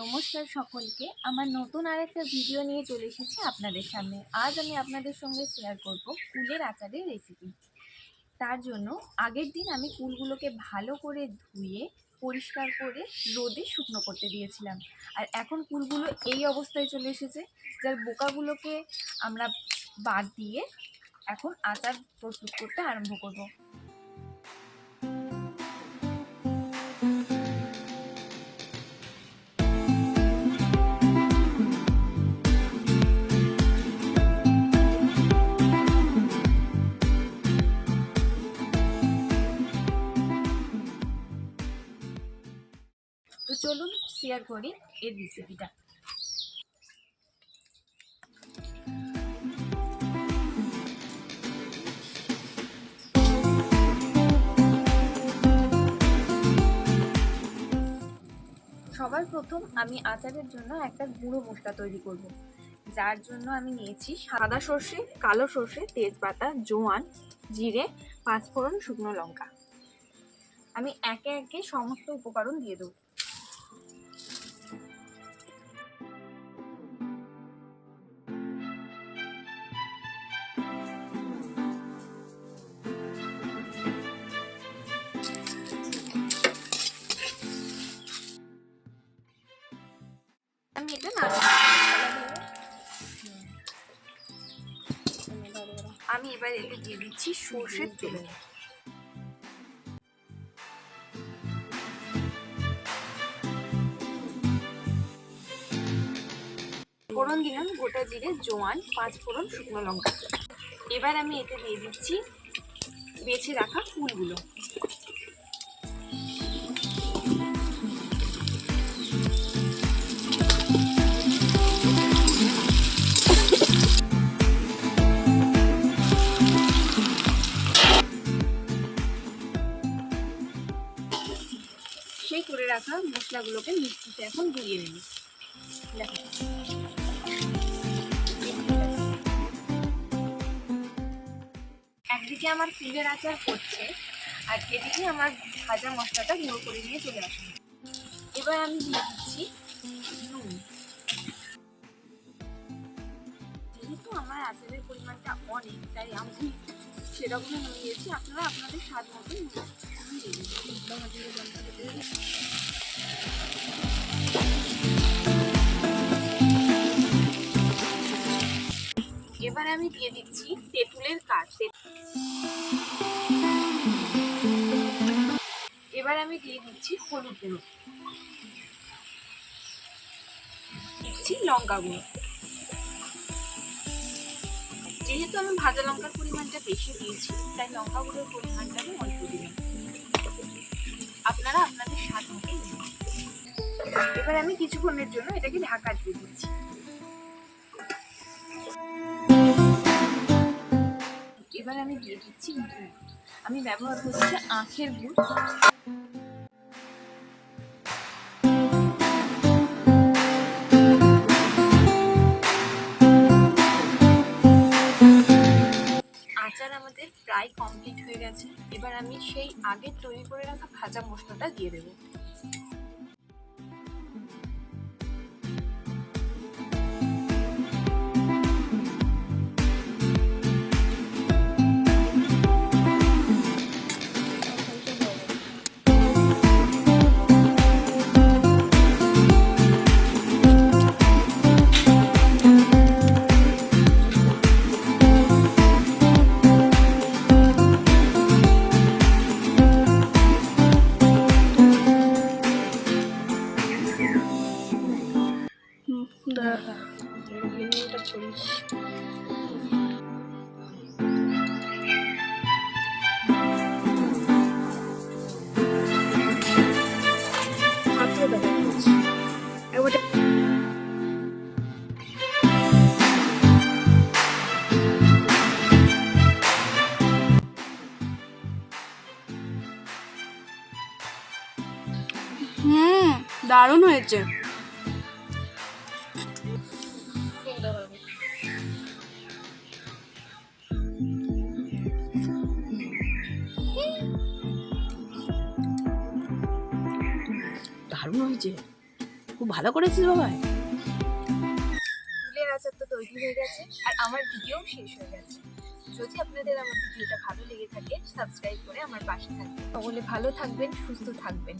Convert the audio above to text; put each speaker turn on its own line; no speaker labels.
নমস্কার সকলকে। আমার নতুন আরেকটা ভিডিও নিয়ে চলে এসেছি আপনাদের সামনে। আজ আমি আপনাদের সঙ্গে শেয়ার করব কুলের আচারের রেসিপি। তার জন্য আগের দিন আমি কুলগুলোকে ভালো করে ধুয়ে পরিষ্কার করে রোদে শুকনো করতে দিয়েছিলাম। আর এখন কুলগুলো এই অবস্থায় চলে এসেছে, যার বোকাগুলোকে আমরা বাদ দিয়ে এখন আচার প্রস্তুত করতে আরম্ভ করব। তো চলুন শেয়ার করি এর রেসিপিটা। সবার প্রথম আমি আচারের জন্য একটা গুঁড়ো মশলা তৈরি করব, যার জন্য আমি নিয়েছি সাদা সর্ষে, কালো সর্ষে, তেজপাতা, জোয়ান, জিরে, পাঁচফোড়ন, শুকনো লঙ্কা। আমি একে একে সমস্ত উপকরণ দিয়ে দেবো। আমি এটা আমি এবার এতে দিয়ে দিচ্ছি সর্ষের তেল। ফোড়ন দিলাম গোটা জিরে, জোয়ান, পাঁচফোড়ন, শুকনো লঙ্কা। এবার আমি এতে দিয়ে দিচ্ছি বেছে রাখা ফুলগুলো। সেই করে রাখা মশলাগুলোকে মিক্সিতে এখন গুলিয়ে নেব। একদিকে আমার ফুলের আচার করছে, আর এদিকে আমার ভাজা মশলাটা গুঁড়ো করে নিয়ে চলে আসবে। এবার আমি দিয়ে দিচ্ছি নুন। যেহেতু আমার আচারের পরিমাণটা অনেক, তাই আমি সেরকম নুন দিয়েছি। আপনারা আপনাদের স্বাদ মতো নুন দিয়ে দিন। এবার আমি দিয়ে দিচ্ছি তেঁতুলের কাঠ। এবার আমি দিয়ে দিচ্ছি হলুদ গুঁড়ো, দিচ্ছি লঙ্কা গুঁড়ো। যেহেতু আমি ভাজা লঙ্কার পরিমাণটা বেশি দিয়েছি, তাই লঙ্কা গুঁড়োর পরিমাণটা আমি অল্প দিলাম। আপনারা আপনাদের স্বাদ মতো দিন। এবার আমি কিছুক্ষণের জন্য এটাকে ঢাকা দিয়ে দিচ্ছি। এবার আমি দিয়ে দিচ্ছি গুড়। আমি ব্যবহার করছি আখের গুড়। আচার আমাদের প্রায় কমপ্লিট হয়ে গেছে। এবার আমি সেই আগে তৈরি করে রাখা ভাজা মশলাটা দিয়ে দেবো।
দারুণ হয়েছে। দারুণ হয়েছে।
খুব ভালো করেছিস বাবাই।
কুলের আচার তো তৈরি হয়ে গেছে আর আমার ভিডিও শেষ হয়ে গেছে। যদি আপনাদের আমার ভিডিওটা ভালো লেগে থাকে সাবস্ক্রাইব করে আমার পাশে থাকবেন। সকলে ভালো থাকবেন, সুস্থ থাকবেন।